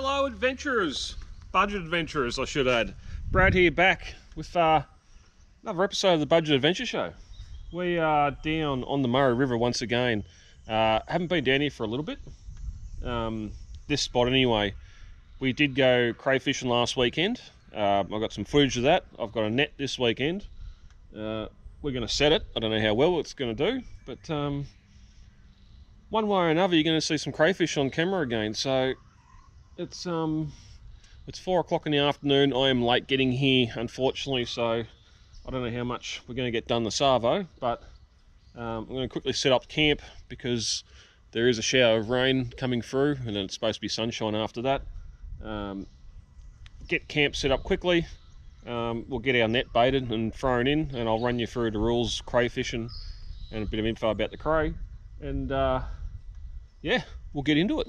Hello adventurers, budget adventurers I should add. Brad here back with another episode of the Budget Adventure Show. We are down on the Murray River once again. Haven't been down here for a little bit. This spot anyway. We did go cray fishing last weekend. I got some footage of that. I've got a net this weekend. We're going to set it. I don't know how well it's going to do, but one way or another you're going to see some crayfish on camera again. So it's 4 o'clock in the afternoon. I am late getting here, unfortunately, so I don't know how much we're going to get done this arvo, but I'm going to quickly set up camp because there is a shower of rain coming through and then it's supposed to be sunshine after that. Get camp set up quickly. We'll get our net baited and thrown in, and I'll run you through the rules, cray fishing, and a bit of info about the cray, and yeah, we'll get into it.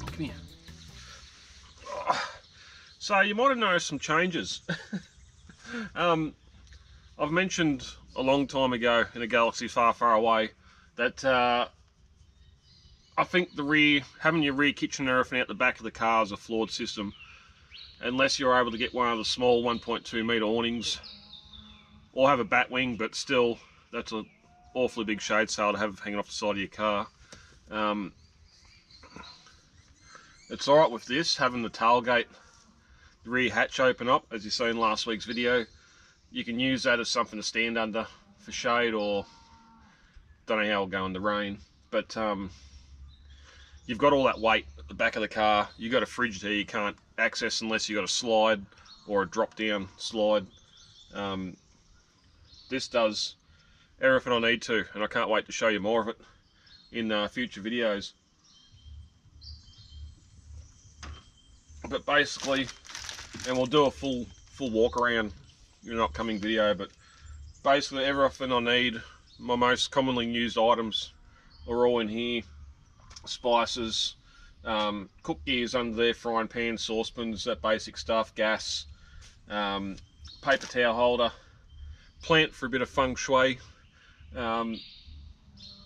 Come here. So you might have noticed some changes. I've mentioned a long time ago in a galaxy far, far away that I think having your rear kitchen and everything out the back of the car is a flawed system, unless you're able to get one of the small 1.2 metre awnings or have a bat wing, but still that's an awfully big shade sail to have hanging off the side of your car. It's alright with this, having the tailgate, the rear hatch open up, as you saw in last week's video. You can use that as something to stand under for shade, or don't know how it'll go in the rain, but you've got all that weight at the back of the car. You've got a fridge there you can't access unless you've got a slide or a drop down slide. This does everything I need to, and I can't wait to show you more of it in future videos. But basically, and we'll do a full walk around in an upcoming video, but basically everything I need, my most commonly used items are all in here. Spices, cook gears under there, frying pan, saucepans, that basic stuff, gas, paper towel holder, plant for a bit of feng shui,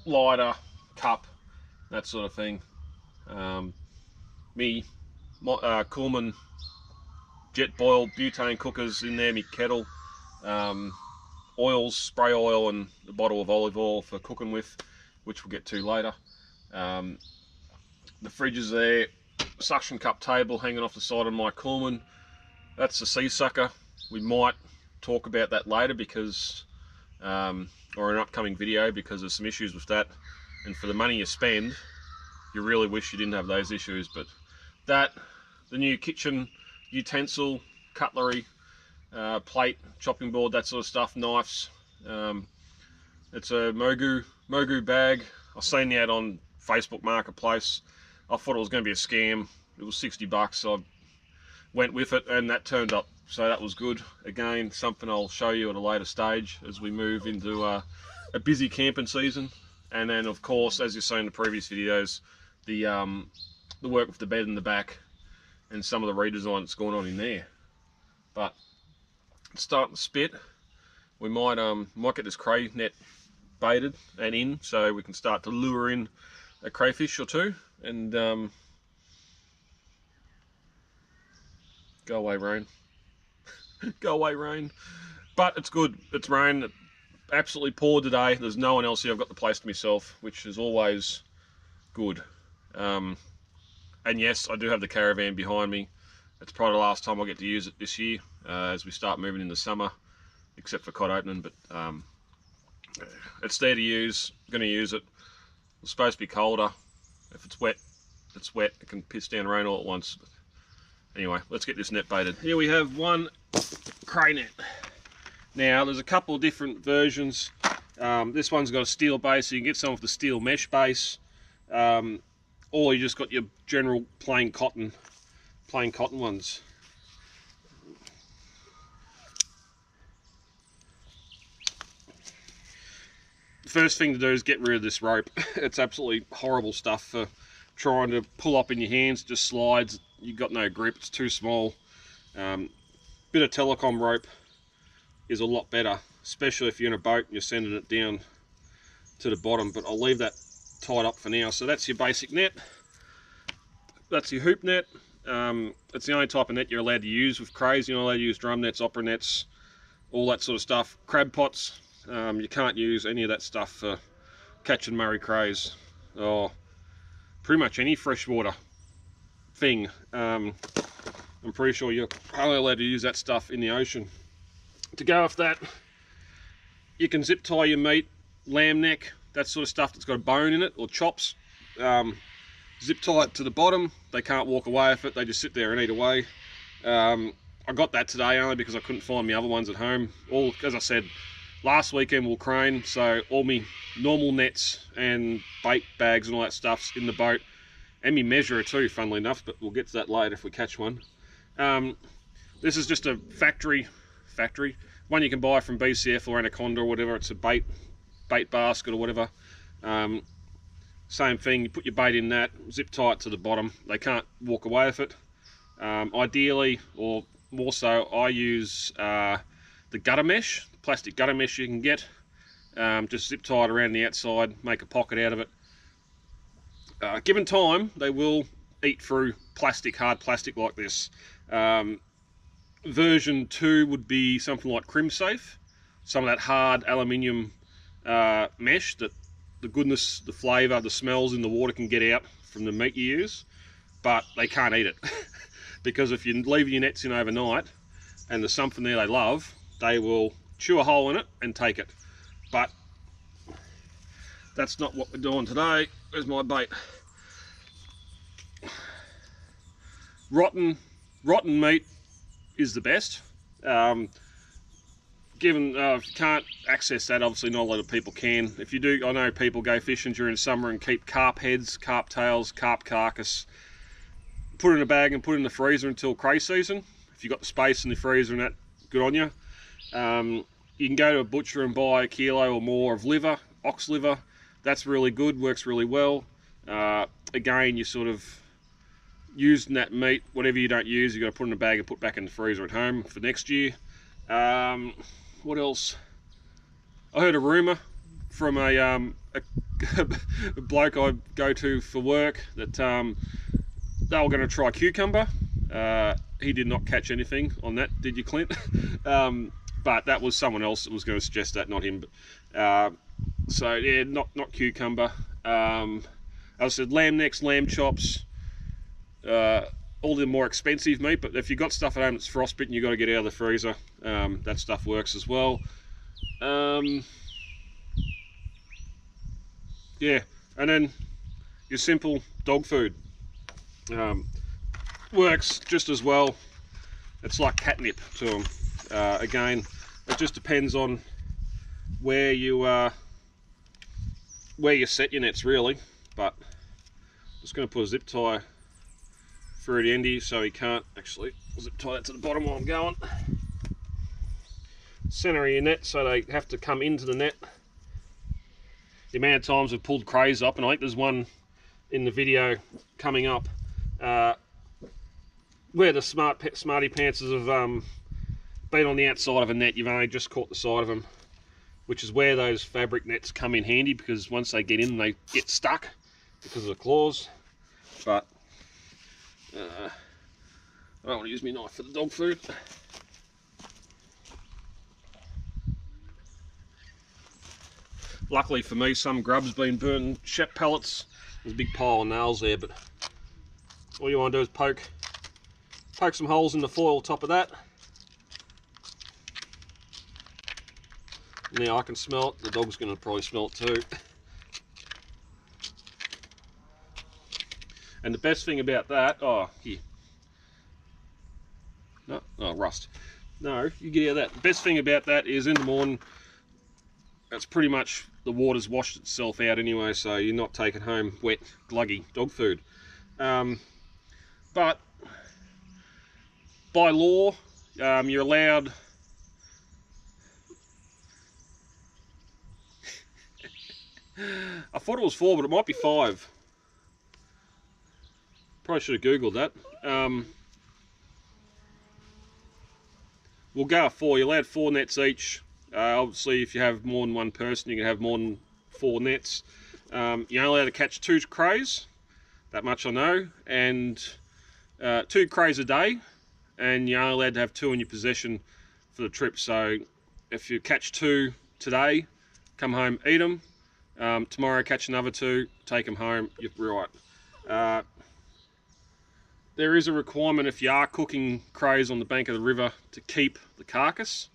lighter, cup, that sort of thing. Coolman jet boiled butane cookers in there, me kettle, oils, spray oil, and a bottle of olive oil for cooking with, which we'll get to later. The fridge is there, suction cup table hanging off the side of my Coolman. That's the sea sucker. We might talk about that later because, or an upcoming video, because there's some issues with that, and for the money you spend, you really wish you didn't have those issues. But that, the new kitchen utensil, cutlery, plate, chopping board, that sort of stuff, knives. It's a Mogu bag. I seen the ad on Facebook Marketplace. I thought it was going to be a scam. It was 60 bucks. So I went with it, and that turned up, so that was good. Again, something I'll show you at a later stage as we move into a busy camping season. And then, of course, as you've seen in the previous videos, the work with the bed in the back and some of the redesign that's going on in there. But it's starting to spit. We might get this cray net baited and in, so we can start to lure in a crayfish or two. And go away rain. Go away rain. But it's good. It's rain. It absolutely poured today. There's no one else here. I've got the place to myself, which is always good. And yes, I do have the caravan behind me. It's probably the last time I get to use it this year, as we start moving in the summer, except for cod opening. But it's there to use. I'm going to use it. It's supposed to be colder. If it's wet, it's wet. It can piss down rain all at once. But anyway, let's get this net baited. Here we have one cray net. Now, there's a couple of different versions. This one's got a steel base, so you can get some with the steel mesh base. Or you just got your general plain cotton ones. first thing to do is get rid of this rope. It's absolutely horrible stuff for trying to pull up in your hands. It just slides. You've got no grip. It's too small. Bit of telecom rope is a lot better, especially if you're in a boat and you're sending it down to the bottom. But I'll leave that tied up for now. So that's your basic net. That's your hoop net. It's the only type of net you're allowed to use with crays. You're not allowed to use drum nets, opera nets, all that sort of stuff. Crab pots, you can't use any of that stuff for catching Murray crays, or pretty much any freshwater thing. I'm pretty sure you're only allowed to use that stuff in the ocean. To go off that, you can zip tie your meat, lamb neck, that sort of stuff that's got a bone in it, or chops. Zip tie it to the bottom. They can't walk away with it, they just sit there and eat away. I got that today only because I couldn't find my other ones at home. All, as I said, last weekend we were crane, so all my normal nets and bait bags and all that stuff's in the boat, and me measurer too, funnily enough, but we'll get to that later if we catch one. This is just a factory one you can buy from BCF or Anaconda or whatever. It's a bait basket or whatever. Same thing, you put your bait in that, zip tie it to the bottom. They can't walk away with it. Ideally, or more so, I use the gutter mesh, plastic gutter mesh you can get. Just zip tie it around the outside, make a pocket out of it. Given time, they will eat through hard plastic like this. Version 2 would be something like Crim Safe, some of that hard aluminium mesh that the goodness, the flavour, the smells in the water can get out from the meat you use, but they can't eat it. Because if you leave your nets in overnight and there's something there they love, they will chew a hole in it and take it. But that's not what we're doing today. Where's my bait? Rotten meat is the best. Given if you can't access that, obviously not a lot of people can. If you do, I know people go fishing during the summer and keep carp heads, carp tails, carp carcass, put it in a bag and put it in the freezer until cray season. If you've got the space in the freezer and that, good on you. You can go to a butcher and buy a kilo or more of liver, ox liver. That's really good, works really well. Again, you sort of using that meat, whatever you don't use, you've got to put in a bag and put back in the freezer at home for next year. What else? I heard a rumour from a bloke I go to for work that they were going to try cucumber. He did not catch anything on that, did you, Clint? But that was someone else that was going to suggest that, not him. So yeah, not cucumber. As I said, lamb necks, lamb chops, all the more expensive meat, but if you've got stuff at home that's frostbitten, you've got to get out of the freezer. That stuff works as well. Yeah, and then your simple dog food works just as well. It's like catnip to them. Again, it just depends on where you set your nets, really. But I'm just going to put a zip tie through the endy so he can't actually zip tie that to the bottom while I'm going. Center of your net so they have to come into the net. The amount of times we've pulled crays up, and I think there's one in the video coming up where the smarty pantsers have been on the outside of a net. You've only just caught the side of them, which is where those fabric nets come in handy, because once they get in, they get stuck because of the claws. But I don't want to use my knife for the dog food. Luckily for me, some grub's been burning Shep pellets. There's a big pile of nails there, but all you want to do is poke some holes in the foil top of that. Now I can smell it, the dog's going to probably smell it too. And the best thing about that, oh, here. No, oh, rust. No, you get out of that. The best thing about that is in the morning, it's pretty much, the water's washed itself out anyway, so you're not taking home wet, gluggy dog food. But by law, you're allowed I thought it was 4, but it might be 5. Probably should have Googled that. We'll go 4. You're allowed 4 nets each. Obviously, if you have more than one person, you can have more than 4 nets. You're only allowed to catch 2 crays. That much I know. And 2 crays a day. And you're only allowed to have 2 in your possession for the trip. So if you catch 2 today, come home, eat them. Tomorrow catch another 2, take them home, you're right. There is a requirement if you are cooking crays on the bank of the river to keep the carcass.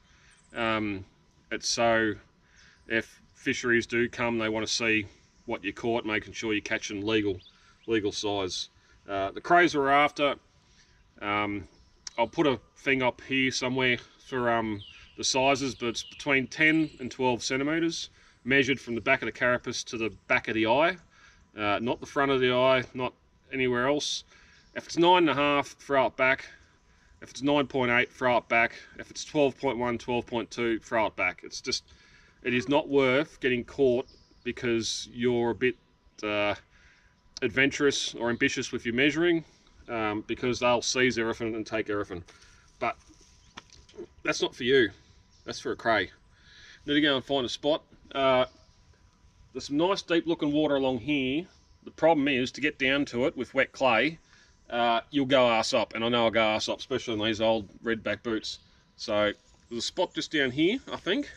It's so if fisheries do come, they want to see what you caught, making sure you're catching legal size. The crays we're after, I'll put a thing up here somewhere for the sizes, but it's between 10 and 12 centimetres, measured from the back of the carapace to the back of the eye, not the front of the eye, not anywhere else. If it's 9.5, throw it back. If it's 9.8, throw it back. If it's 12.1, 12.2, throw it back. It's just, it is not worth getting caught because you're a bit adventurous or ambitious with your measuring, because they'll seize everything and take everything. But that's not for you. That's for a cray. Need to go and find a spot. There's some nice deep looking water along here. The problem is to get down to it with wet clay, you'll go ass up, and I know I'll go ass up, especially in these old redback boots. So there's a spot just down here, I think.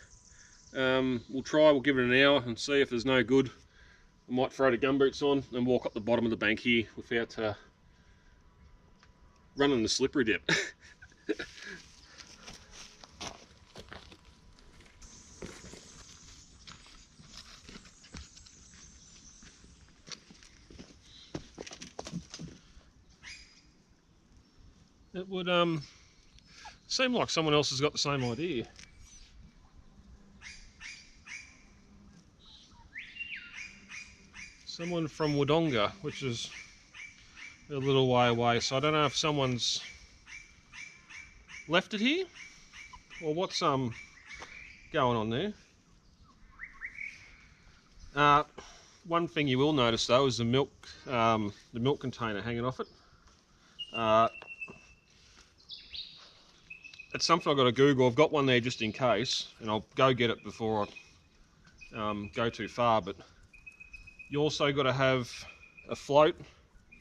We'll give it an hour and see if there's no good. I might throw the gumboots on and walk up the bottom of the bank here without running the slippery dip. It would seem like someone else has got the same idea. Someone from Wodonga, which is a little way away, so I don't know if someone's left it here or what's going on there. One thing you will notice though is the milk container hanging off it. It's something I've got to Google. I've got one there just in case, and I'll go get it before I go too far. But you also got to have a float,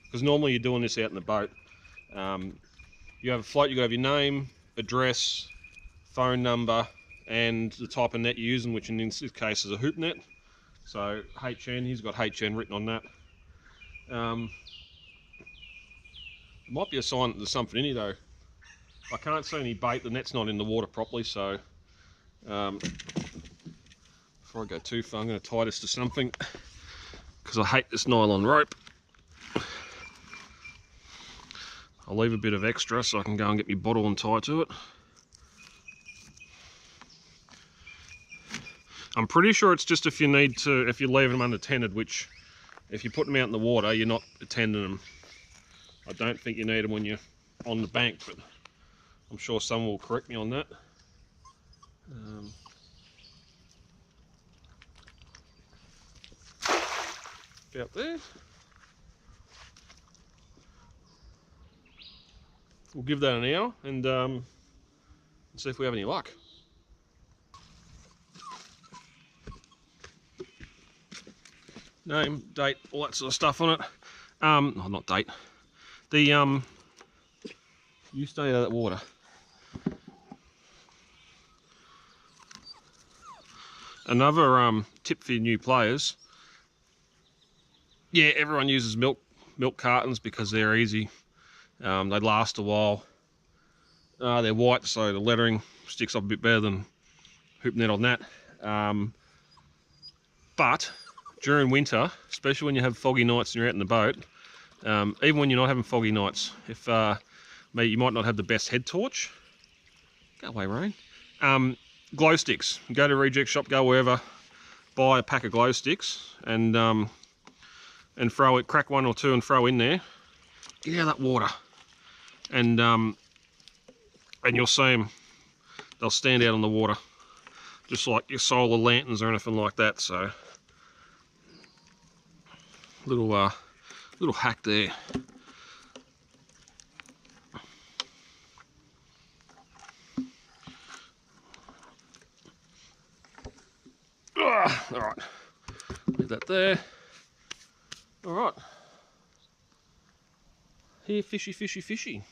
because normally you're doing this out in the boat. You have a float, you've got to have your name, address, phone number, and the type of net you're using, which in this case is a hoop net. So HN, he's got HN written on that. It might be a sign that there's something in here though. I can't see any bait, the net's not in the water properly, so before I go too far I'm going to tie this to something, because I hate this nylon rope. I'll leave a bit of extra so I can go and get my bottle and tie to it. I'm pretty sure it's just if you need to, if you leave them unattended, which if you put them out in the water, you're not attending them. I don't think you need them when you're on the bank, but I'm sure someone will correct me on that. About there. We'll give that an hour and see if we have any luck. Name, date, all that sort of stuff on it. Oh, not date. The you stay out of that water. Another tip for your new players. Yeah, everyone uses milk cartons because they're easy. They last a while. They're white, so the lettering sticks up a bit better than hoop net on that. But during winter, especially when you have foggy nights and you're out in the boat, even when you're not having foggy nights, if maybe you might not have the best head torch. Go away, Rain. Glow sticks. Go to a reject shop, go wherever, buy a pack of glow sticks and throw it, crack 1 or 2 and throw in there. Get out of that water, and you'll see them. They'll stand out on the water, just like your solar lanterns or anything like that. So little hack there. All right, leave that there. All right, here, fishy, fishy, fishy.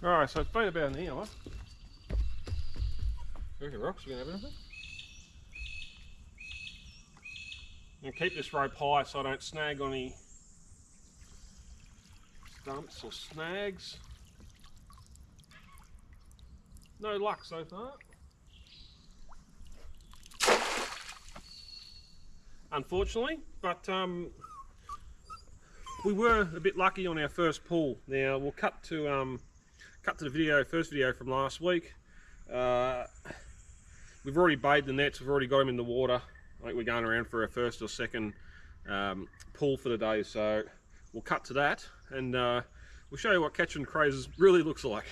Alright, so it's been about an hour. Reckon rocks, we can have anything? And keep this rope high so I don't snag on any stumps or snags. No luck so far. Unfortunately, but we were a bit lucky on our first pull. Now we'll cut to the first video from last week. We've already baited the nets, we've already got them in the water. I think we're going around for our first or second pull for the day, so we'll cut to that and we'll show you what catching crays really looks like.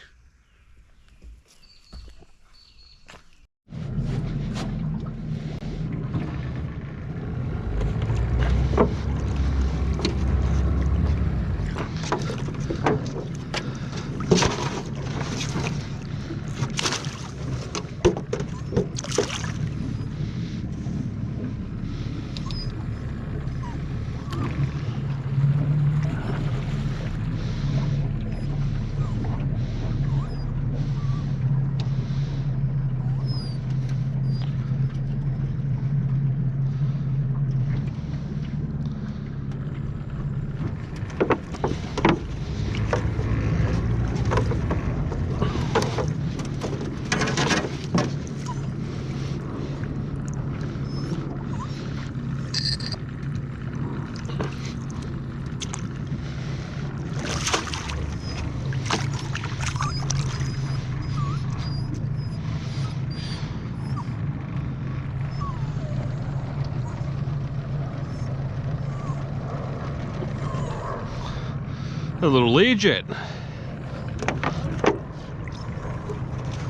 A little Learjet.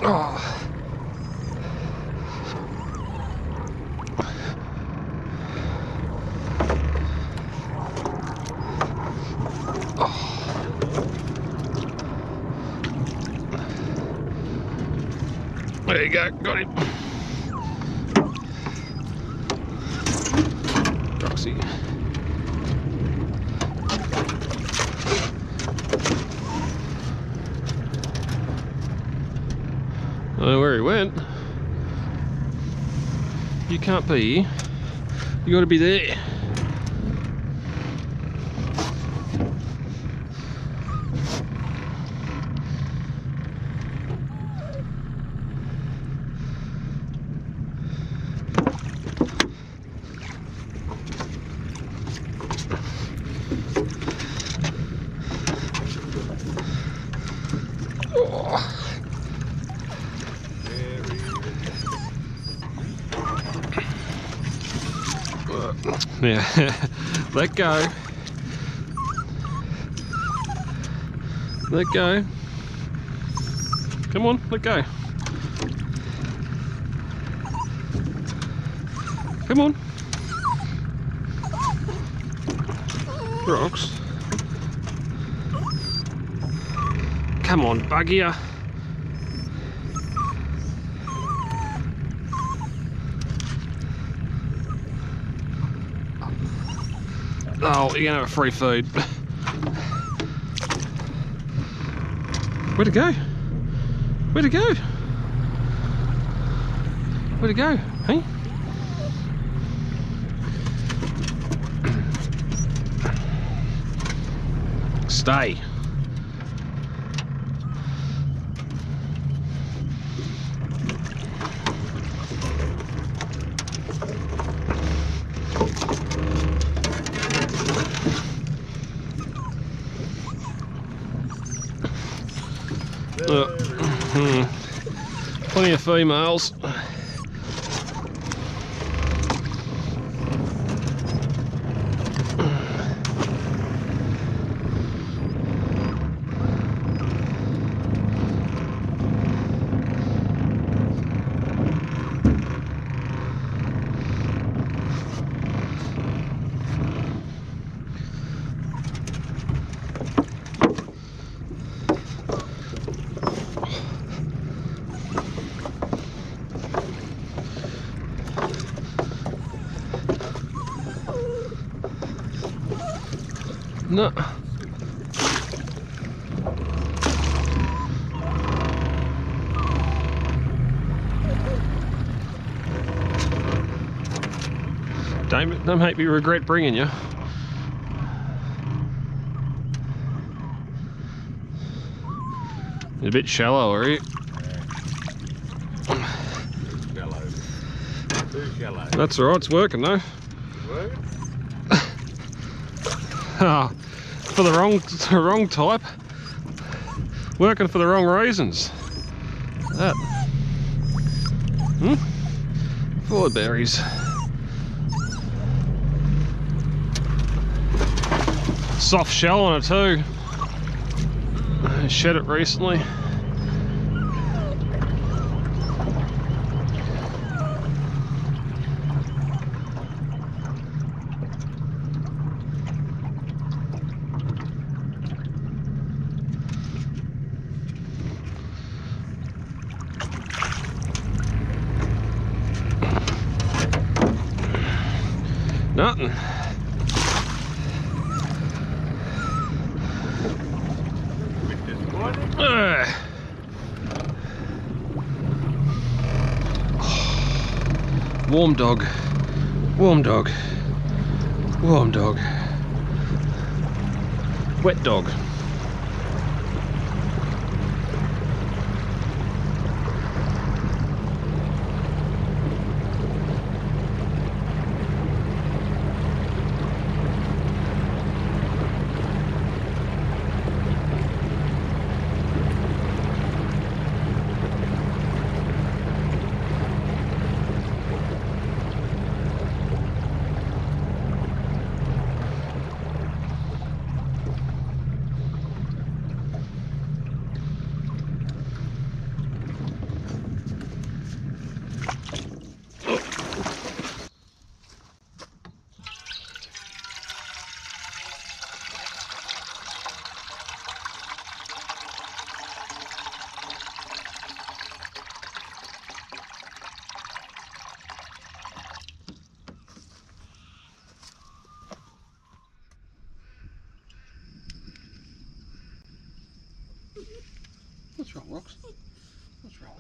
Oh. There you go, got him. Roxy. I don't know where he went. You can't be. You gotta be there. Yeah, let go. Let go. Come on, let go. Come on. Rocks. Come on, bug here. Oh, you're gonna have a free feed. Where'd it go? Where'd it go? Where'd it go? Hey? Stay. Plenty of females. No. Don't make me regret bringing you. You're a bit shallow, are you? Shallow. Too shallow. That's alright, it's working though. Working? Oh, for the wrong type. Working for the wrong reasons. That. Forward berries. Soft shell on it too. I shed it recently. Nothing. Warm dog. Warm dog. Warm dog. Wet dog. What's wrong, Rox? What's wrong?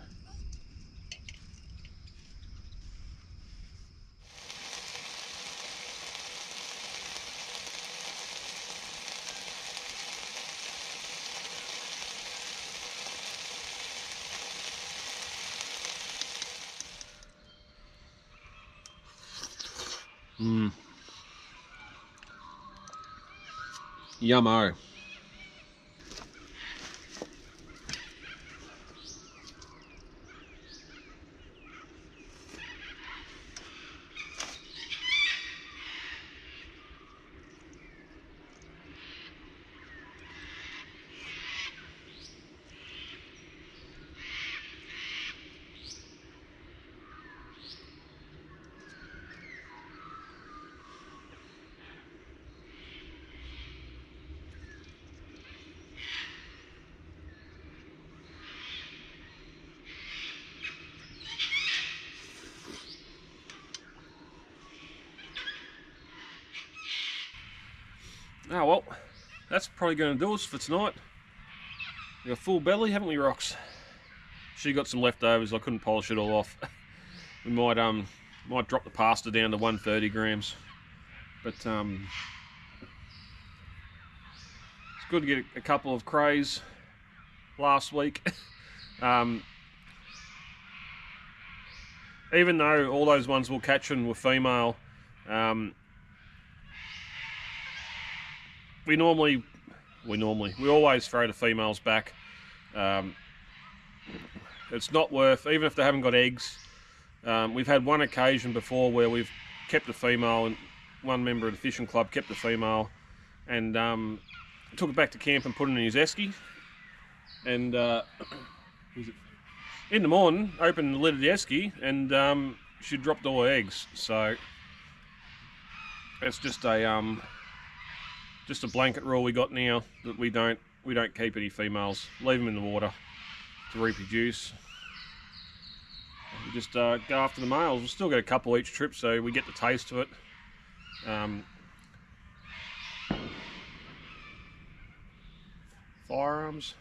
Yummo. Oh well, that's probably going to do us for tonight. We got full belly, haven't we, Rox? She got some leftovers. I couldn't polish it all off. We might drop the pasta down to 130 grams, but it's good to get a couple of crays last week. Even though all those ones we're catching were female, we always throw the females back. It's not worth, even if they haven't got eggs. We've had one occasion before where we've kept a female, and one member of the fishing club kept the female and took it back to camp and put it in his esky. And in the morning, opened the lid of the esky and she dropped all her eggs. So it's just a blanket rule we got now that we don't keep any females. Leave them in the water to reproduce. We just go after the males. We'll still get a couple each trip, so we get the taste of it. Firearms.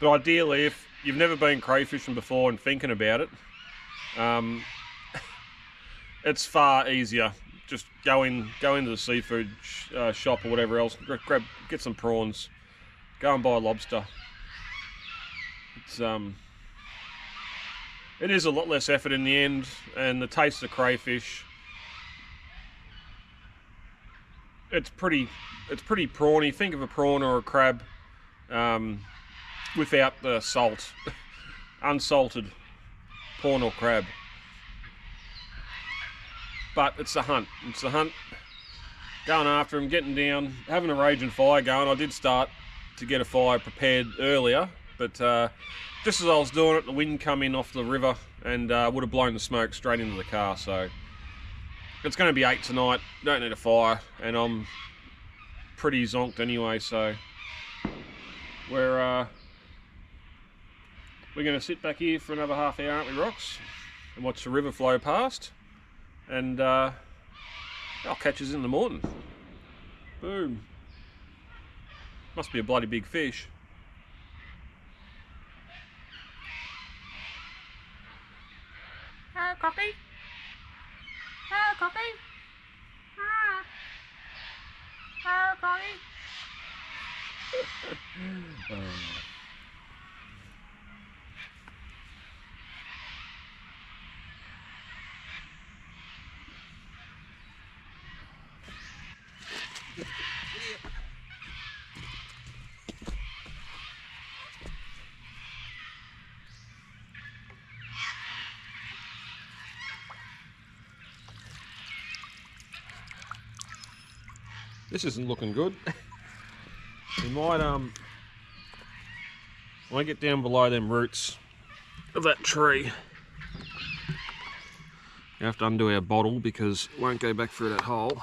But ideally, if you've never been crayfishing before and thinking about it, it's far easier. Just go into the seafood shop or whatever else, get some prawns, go and buy a lobster. It is a lot less effort in the end, and the taste of crayfish, it's pretty prawny. Think of a prawn or a crab without the salt. Unsalted prawn or crab. But it's the hunt. It's the hunt. Going after them, getting down, having a raging fire going. I did start to get a fire prepared earlier, but just as I was doing it, the wind come in off the river and would have blown the smoke straight into the car. So it's going to be 8 tonight. Don't need a fire, and I'm pretty zonked anyway. So we're going to sit back here for another half hour, aren't we, Rocks, and watch the river flow past. And I'll catch us in the morning. Boom. Must be a bloody big fish. Hello, Cocky. Hello, Cocky. Hello, Cocky. This isn't looking good. We might when I get down below them roots of that tree, we have to undo our bottle because it won't go back through that hole.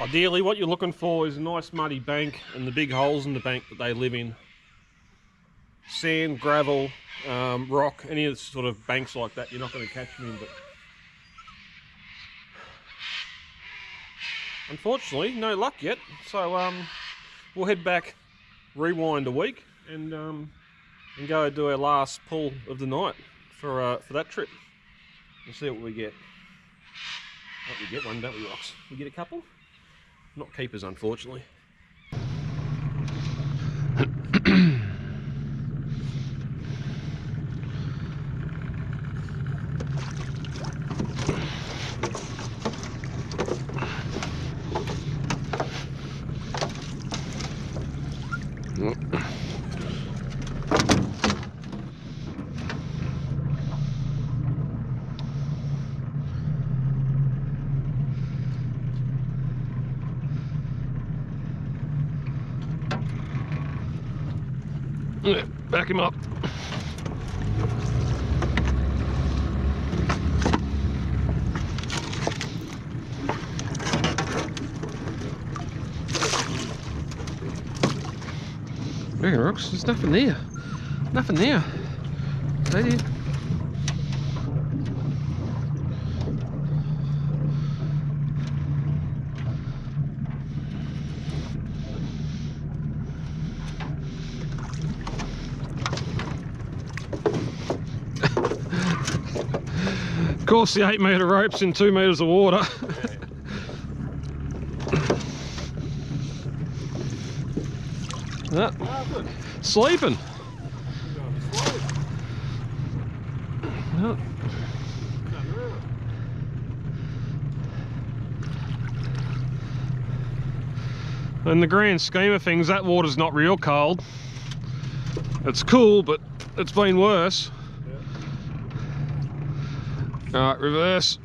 Ideally, what you're looking for is a nice muddy bank and the big holes in the bank that they live in. Sand, gravel, rock, any of the sort of banks like that, you're not going to catch them in. But unfortunately, no luck yet. So we'll head back, rewind a week, and go do our last pull of the night for that trip. We'll see what we get. What we get one, don't we, Rocks? We get a couple. Not keepers, unfortunately. Yeah. Back him up. Reckon, Rooks, there's nothing there. Nothing there. Stay there. Of course, the 8-metre rope's in 2 metres of water. Ah, sleeping. Oh. In the grand scheme of things, that water's not real cold. It's cool, but it's been worse. Alright, reverse.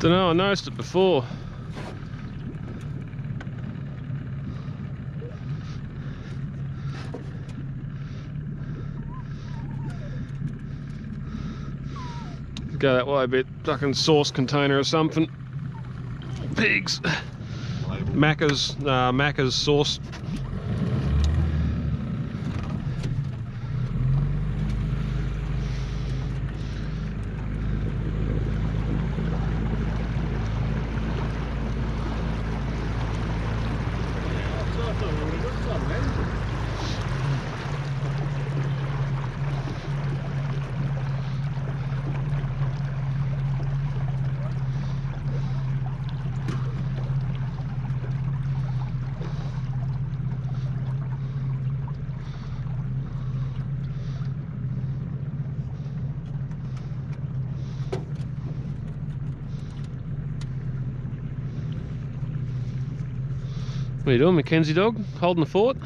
Dunno, I noticed it before. Go that way a bit, fucking sauce container or something. Pigs. Macca's sauce. What are you doing, Mackenzie dog? Holding the fort?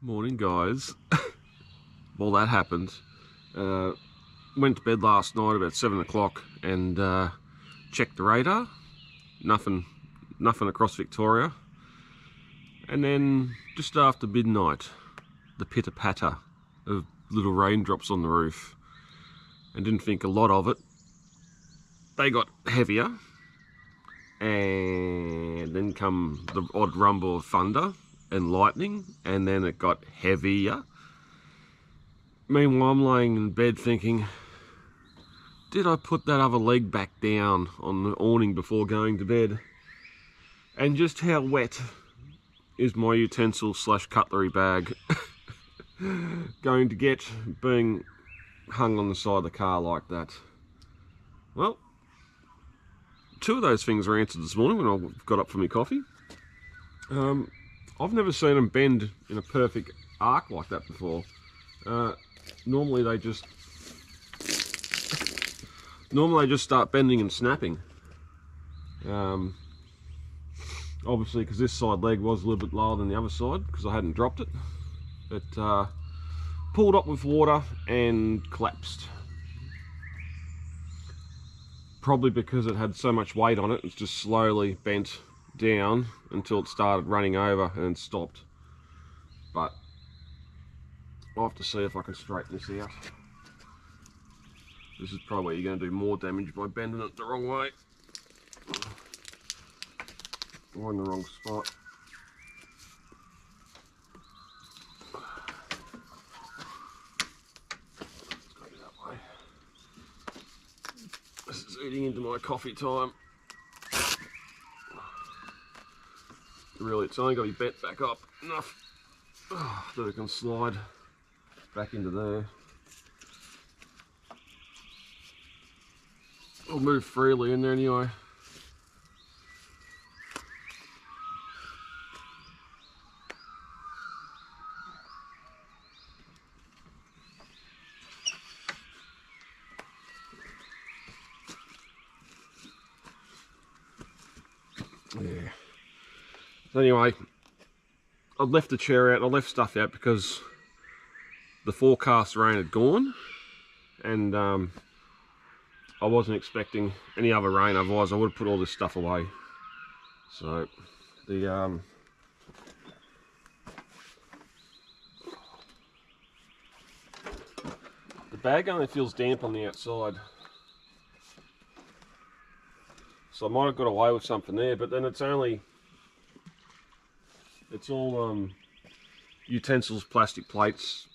Morning, guys. Well, that happened. Went to bed last night about 7 o'clock and checked the radar, nothing across Victoria. And then just after midnight, the pitter-patter of little raindrops on the roof. And didn't think a lot of it. They got heavier, and then come the odd rumble of thunder and lightning, and then it got heavier. Meanwhile, I'm laying in bed thinking, did I put that other leg back down on the awning before going to bed? And just how wet is my utensil / cutlery bag going to get being hung on the side of the car like that? Well, 2 of those things were answered this morning when I got up for my coffee. I've never seen them bend in a perfect arc like that before. Normally they just start bending and snapping. Obviously, because this side leg was a little bit lower than the other side because I hadn't dropped it. It pulled up with water and collapsed. Probably because it had so much weight on it, it's just slowly bent down until it started running over and stopped. But I'll have to see if I can straighten this out. This is probably where you're going to do more damage by bending it the wrong way. Or in the wrong spot. Let's go that way. This is eating into my coffee time. Really, it's only got to be bent back up enough that it can slide back into there. I'll move freely in there anyway. Yeah. So anyway, I'd left the chair out, I left stuff out because the forecast rain had gone, and I wasn't expecting any other rain, otherwise I would have put all this stuff away. So the bag only feels damp on the outside. So I might have got away with something there, but then it's all utensils, plastic plates,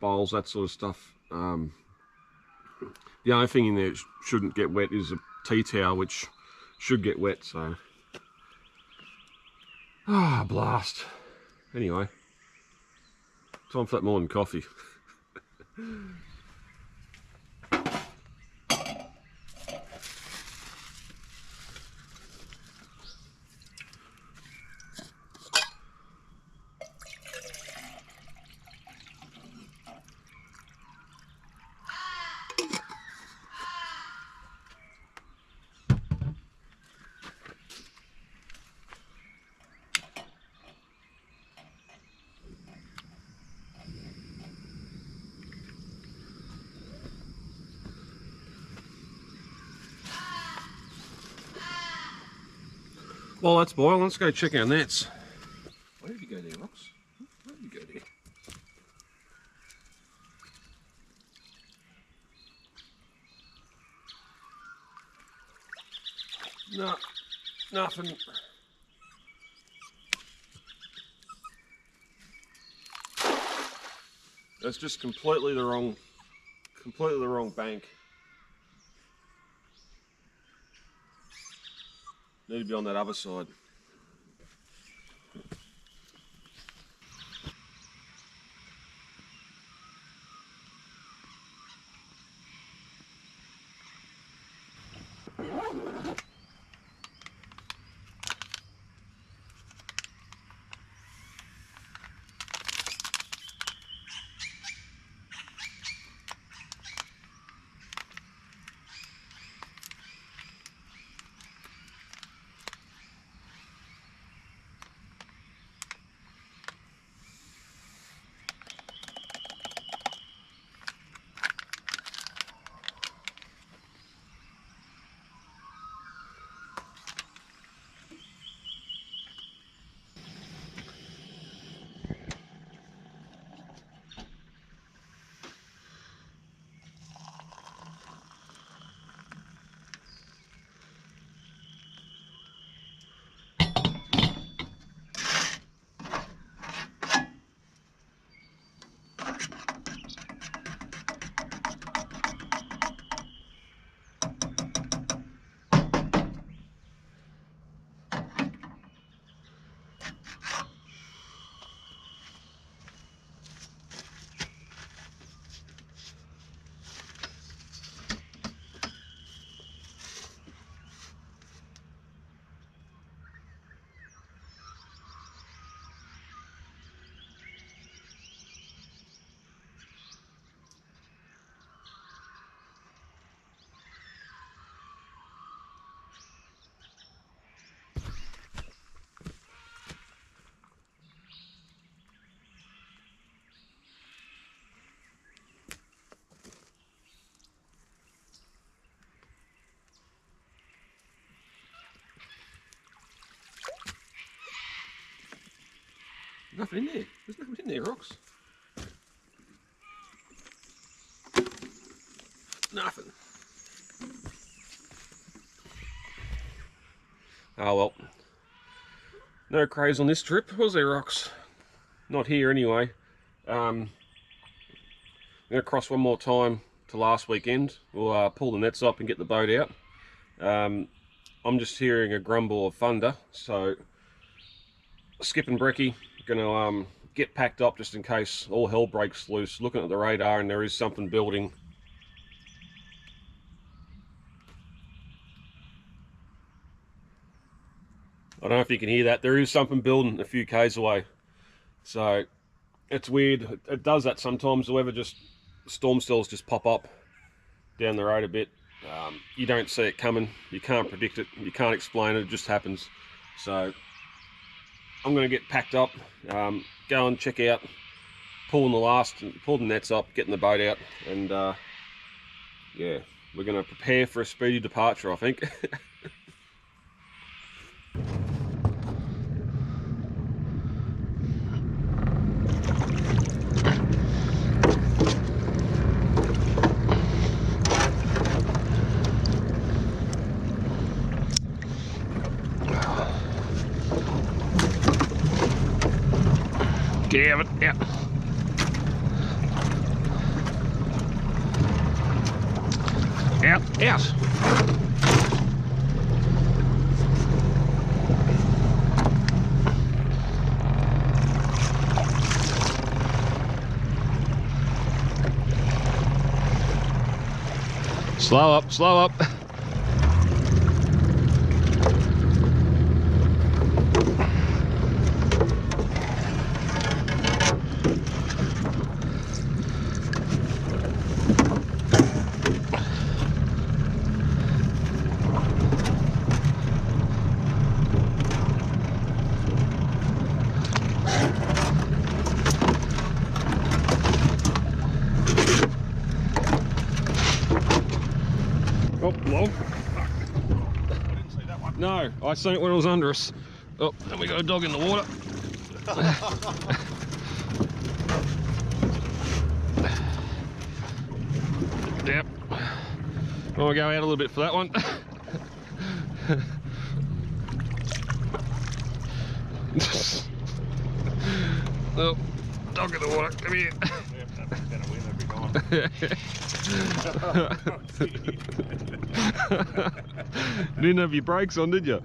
bowls, that sort of stuff. The only thing in there that shouldn't get wet is a tea towel, which should get wet, so. Blast. Anyway, time for that morning coffee. While that's boiling, let's go check our nets. Where did you go there, Rox? Where did you go there? No, nothing. That's just completely the wrong bank. Need to be on that other side. Nothing in there. There's nothing in there, rocks. Nothing. Oh well. No crays on this trip, was there, rocks? Not here anyway. I'm going to cross one more time to last weekend. We'll pull the nets up and get the boat out. I'm just hearing a grumble of thunder, so Skip and Brecky going to get packed up just in case all hell breaks loose. Looking at the radar and there is something building. I don't know if you can hear that. There is something building a few k's away. So it's weird. It does that sometimes. The weather just, storm cells just pop up down the road a bit. You don't see it coming. You can't predict it. You can't explain it. It just happens. So I'm going to get packed up, go and check out pull the nets up, getting the boat out, and yeah, we're going to prepare for a speedy departure, I think. Get out of it, out. Out. Slow up, slow up. Oh, hello. I didn't see that one. No, I seen it when it was under us. Oh, and we got a dog in the water. Yep. I'll go out a little bit for that one. Oh, dog in the water, come here. Yeah, that's gonna win every time. Didn't have your brakes on, did you?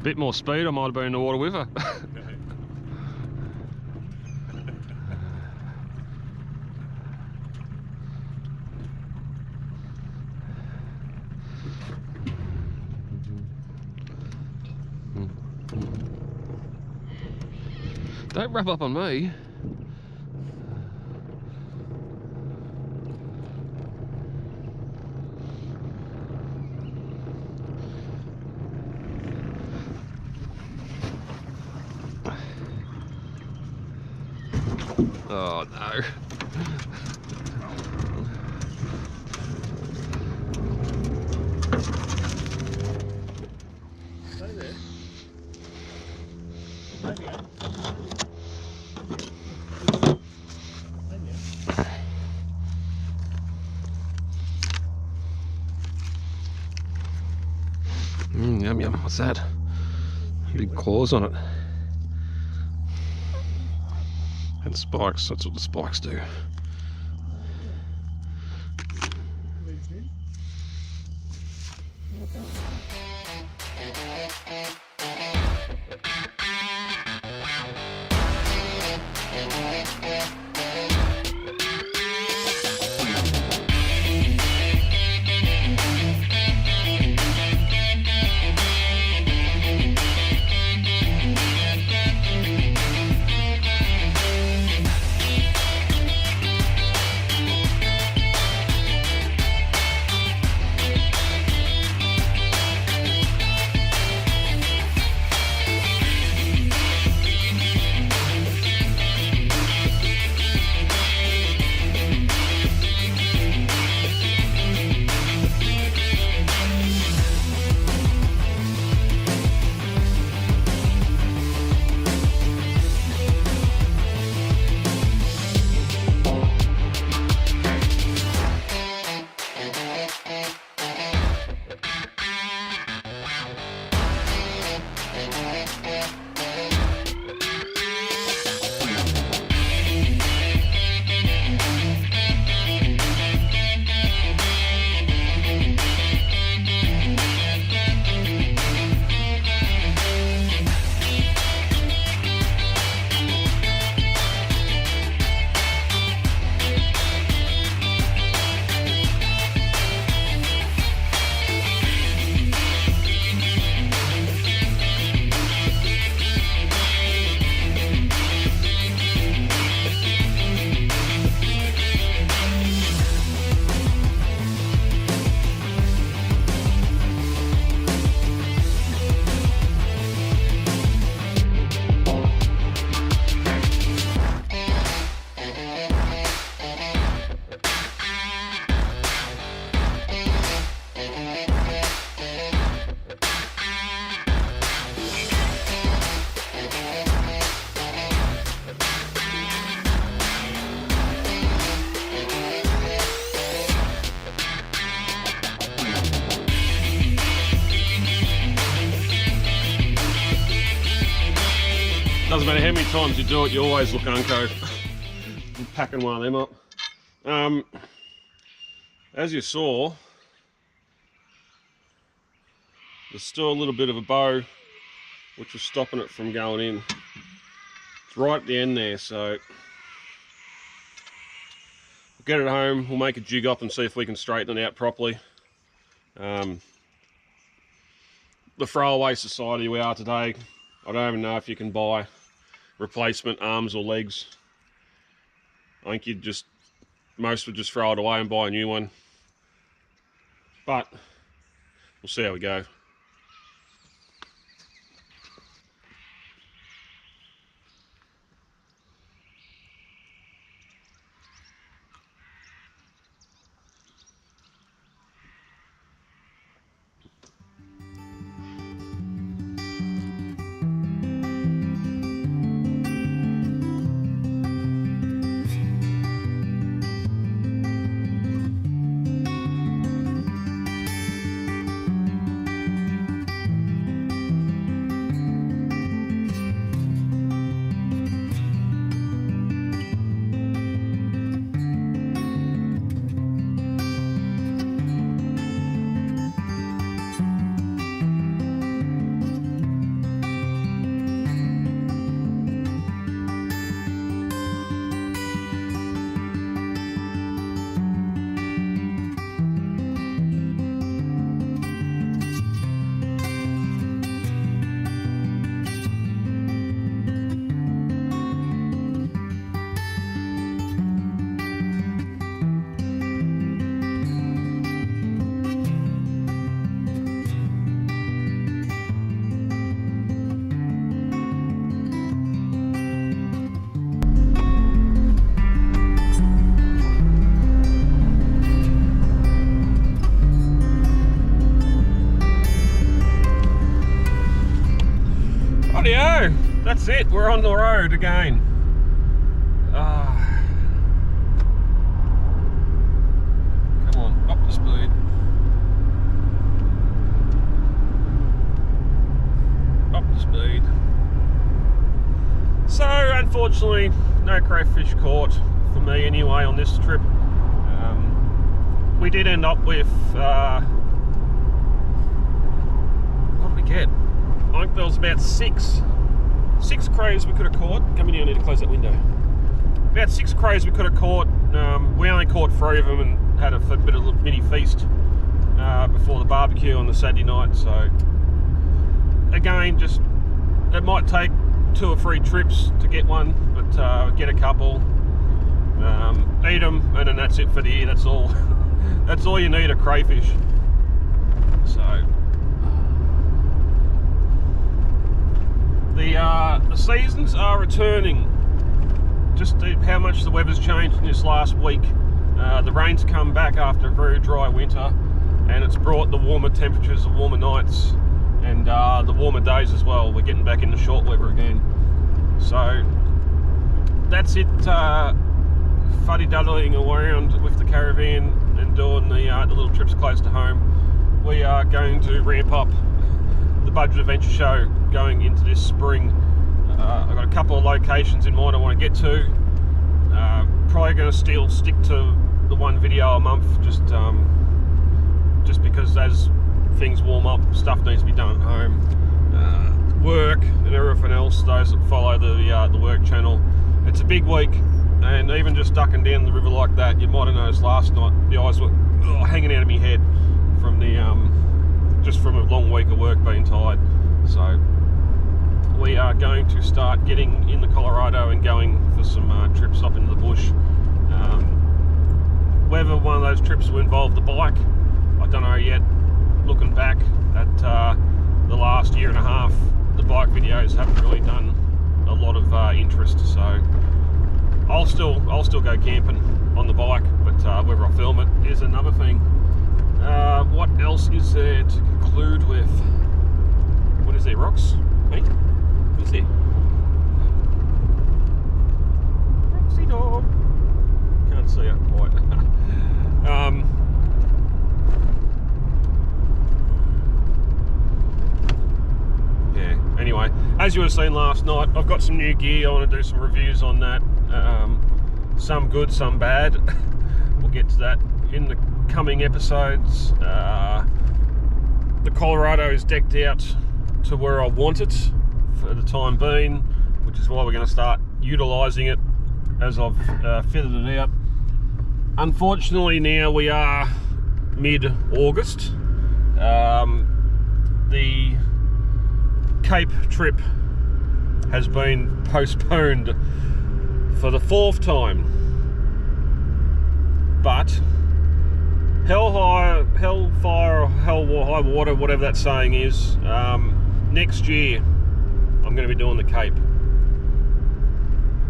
Bit more speed, I might have been in the water with her. Don't rub up on me. Oh no. Stay there. Maybe. Yum yum, what's that? Big claws on it. And spikes, that's what the spikes do. Doesn't matter how many times you do it, you always look unco. I'm packing one of them up. As you saw, there's still a little bit of a bow which was stopping it from going in. It's right at the end there, so we'll get it home, we'll make a jig up and see if we can straighten it out properly. The throwaway society we are today, I don't even know if you can buy replacement arms or legs. I think most would just throw it away and buy a new one. But we'll see how we go. That's it, we're on the road again. Come on, up the speed. Up the speed. So, unfortunately, no crayfish caught, for me anyway, on this trip. We did end up with, what did we get? I think there was about six crays we could have caught. Come in here, I need to close that window. About 6 crays we could have caught. We only caught 3 of them and had a bit of a mini feast before the barbecue on the Saturday night. So again, just it might take 2 or 3 trips to get one, but get a couple, eat them, and then that's it for the year. That's all. That's all you need of crayfish. So. The seasons are returning. Just how much the weather's changed in this last week. The rain's come back after a very dry winter, and it's brought the warmer temperatures, the warmer nights, and the warmer days as well. We're getting back into short weather again. So that's it. Fuddy-duddling around with the caravan and doing the little trips close to home. We are going to ramp up the Budget Adventure Show going into this spring. I've got a couple of locations in mind I want to get to. Probably going to still stick to the 1 video a month, just because as things warm up, stuff needs to be done at home. Work and everything else, those that follow the work channel. It's a big week, and even just ducking down the river like that, you might have noticed last night the eyes were hanging out of my head from the just from a long week of work being tired. So we are going to start getting in the Colorado and going for some trips up into the bush. Whether one of those trips will involve the bike, I don't know yet. Looking back at the last year and a half, the bike videos haven't really done a lot of interest, so I'll still go camping on the bike, but whether I film it is another thing. What else is there to conclude with? What is there, rocks? Hey, what is there? Roxy dog. Can't see it quite. Yeah, anyway, as you were seeing last night, I've got some new gear. I want to do some reviews on that. Some good, some bad. We'll get to that in the coming episodes. The Colorado is decked out to where I want it for the time being, which is why we're going to start utilising it as I've fitted it out. Unfortunately, now we are mid-August. The Cape trip has been postponed for the 4th time, but hell, fire, high water, whatever that saying is, next year I'm going to be doing the Cape.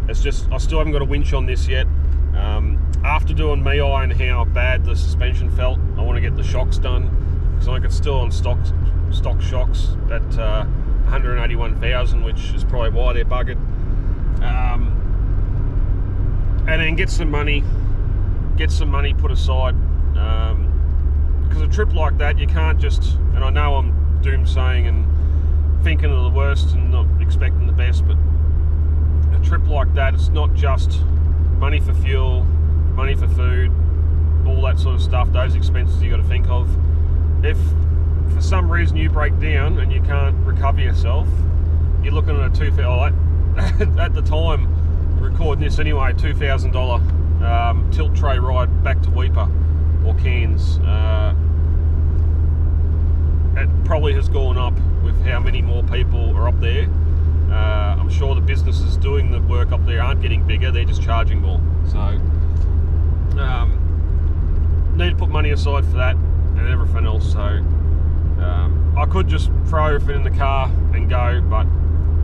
It's just, I still haven't got a winch on this yet. After doing MEI and how bad the suspension felt, I want to get the shocks done, because I think it's still on stock shocks at 181,000, which is probably why they're buggered. And then get some money put aside, because a trip like that, you can't just, and I know I'm doomsaying and thinking of the worst and not expecting the best, but a trip like that, it's not just money for fuel, money for food, all that sort of stuff, those expenses you got to think of. If for some reason you break down and you can't recover yourself, you're looking at a at the time recording this anyway, $2,000 tilt tray ride back to Weipa or Cairns. It probably has gone up with how many more people are up there. I'm sure the businesses doing the work up there aren't getting bigger, they're just charging more. So need to put money aside for that and everything else. So I could just throw everything in the car and go, but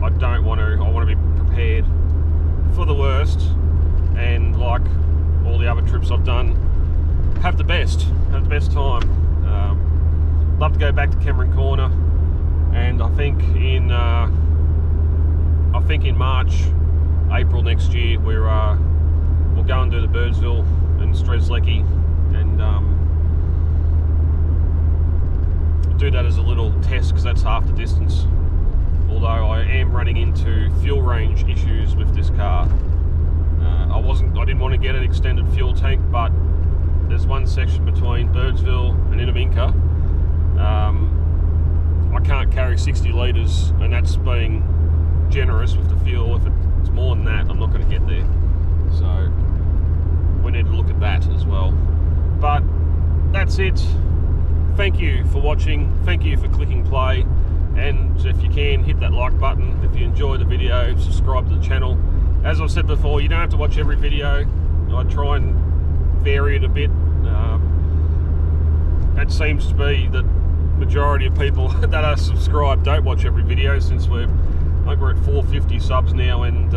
I don't want to. I want to be prepared for the worst, and like all the other trips I've done, have the best time. Love to go back to Cameron Corner, and I think in March, April next year we'll go and do the Birdsville and Strzelecki, and do that as a little test, because that's half the distance. Although I am running into fuel range issues with this car. I didn't want to get an extended fuel tank, but there's one section between Birdsville and Inaminka. I can't carry 60 litres, and that's being generous with the fuel. If it's more than that, I'm not going to get there. So we need to look at that as well. But that's it. Thank you for watching. Thank you for clicking play. And if you can, hit that like button. If you enjoy the video, subscribe to the channel. As I've said before, you don't have to watch every video. I try and vary it a bit. It seems to be that majority of people that are subscribed don't watch every video, since I think we're at 450 subs now, and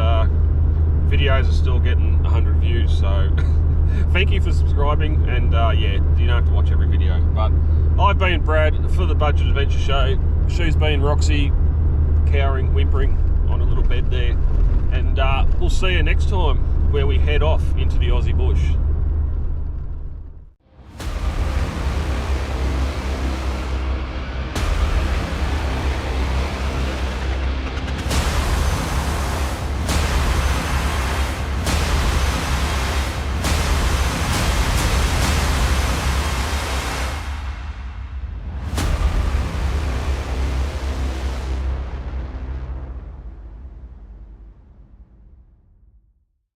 videos are still getting 100 views. So thank you for subscribing, and yeah, you don't have to watch every video. But I've been Brad for the Budget Adventure Show. She's been Roxy, cowering, whimpering on a little bed there, and we'll see you next time, where we head off into the Aussie bush.